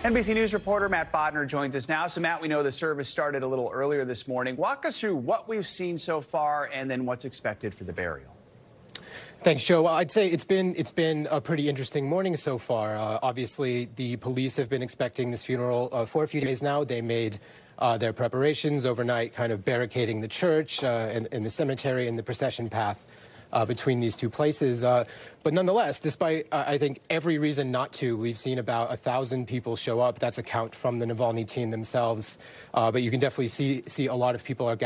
NBC News reporter Matt Bodner joins us now. So, Matt, we know the service started a little earlier this morning. Walk us through what we've seen so far and then what's expected for the burial. Thanks, Joe. Well, I'd say it's been a pretty interesting morning so far. Obviously, the police have been expecting this funeral for a few days now. They made their preparations overnight, kind of barricading the church and the cemetery and the procession path between these two places. But nonetheless, despite, I think, every reason not to, we've seen about 1,000 people show up. That's a count from the Navalny team themselves. But you can definitely see a lot of people have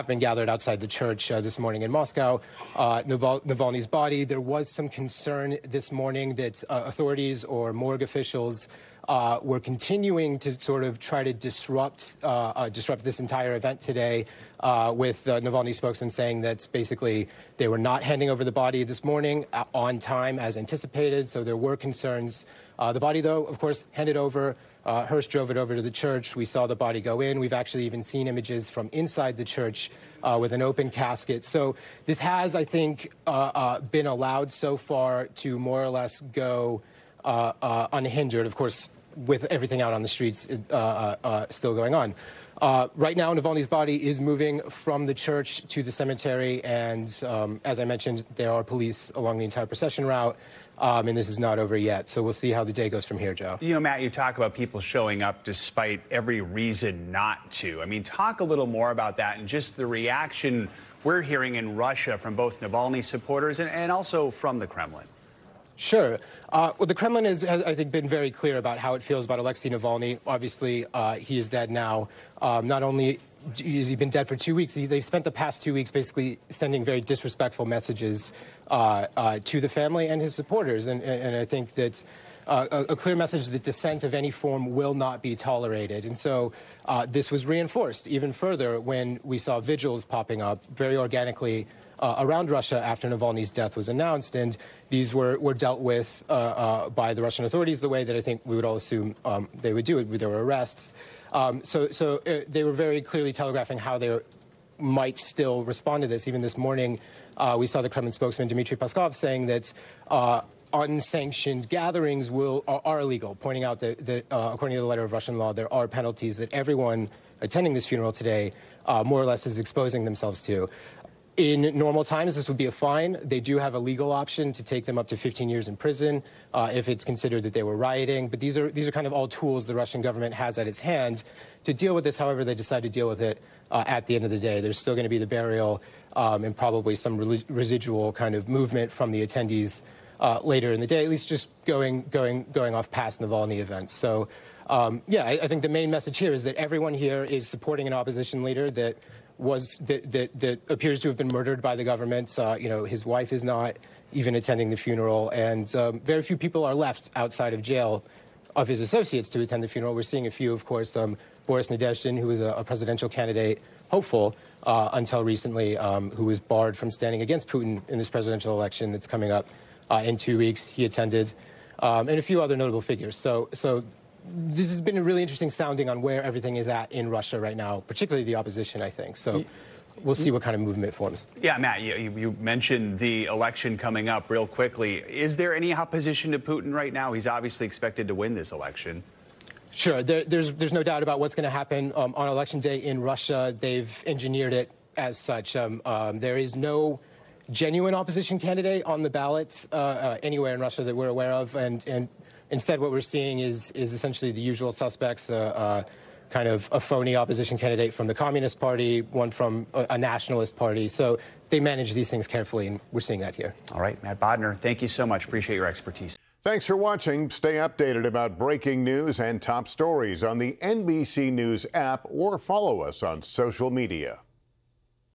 been gathered outside the church this morning in Moscow. Navalny's body, there was some concern this morning that authorities or morgue officials were continuing to sort of try to disrupt this entire event today with Navalny spokesman saying that basically they were not handing over the body this morning on time as anticipated. So there were concerns. The body, though, of course, handed over. Hearst drove it over to the church. We saw the body go in. We've actually even seen images from inside the church with an open casket. So this has, I think, been allowed so far to more or less go unhindered, of course, with everything out on the streets still going on. Right now, Navalny's body is moving from the church to the cemetery, and as I mentioned, there are police along the entire procession route, and this is not over yet. So we'll see how the day goes from here, Joe. You know, Matt, you talk about people showing up despite every reason not to. I mean, talk a little more about that and just the reaction we're hearing in Russia from both Navalny supporters and also from the Kremlin. Sure. Well, the Kremlin has, I think, been very clear about how it feels about Alexei Navalny. Obviously, he is dead now. Not only has he been dead for 2 weeks, they've spent the past 2 weeks basically sending very disrespectful messages to the family and his supporters. And I think that a clear message that dissent of any form will not be tolerated. And so this was reinforced even further when we saw vigils popping up very organically around Russia after Navalny's death was announced, and these were dealt with by the Russian authorities the way that I think we would all assume they would do it. There were arrests. So they were very clearly telegraphing how they might still respond to this. Even this morning, we saw the Kremlin spokesman Dmitry Peskov saying that unsanctioned gatherings are illegal, pointing out that according to the letter of Russian law, there are penalties that everyone attending this funeral today more or less is exposing themselves to. In normal times, this would be a fine. They do have a legal option to take them up to 15 years in prison if it's considered that they were rioting. But these are kind of all tools the Russian government has at its hand to deal with this, however they decide to deal with it at the end of the day. There's still going to be the burial and probably some residual kind of movement from the attendees later in the day, at least just going off past Navalny events. So, yeah, I think the main message here is that everyone here is supporting an opposition leader that appears to have been murdered by the government. You know, his wife is not even attending the funeral, and very few people are left outside of jail of his associates to attend the funeral. We're seeing a few, of course, Boris Nadezhdin, who was a presidential candidate, hopeful until recently, who was barred from standing against Putin in this presidential election that's coming up in 2 weeks. He attended, and a few other notable figures. So this has been a really interesting sounding on where everything is at in Russia right now, particularly the opposition, I think. So we'll see what kind of movement forms. Yeah, Matt, you mentioned the election coming up real quickly. Is there any opposition to Putin right now? He's obviously expected to win this election. Sure. There's no doubt about what's going to happen on Election Day in Russia. They've engineered it as such. There is no genuine opposition candidate on the ballots anywhere in Russia that we're aware of, and instead, what we're seeing is essentially the usual suspects, kind of a phony opposition candidate from the Communist Party, one from a nationalist party. So they manage these things carefully, and we're seeing that here. All right, Matt Bodner, thank you so much. Appreciate your expertise. Thanks for watching. Stay updated about breaking news and top stories on the NBC News app or follow us on social media.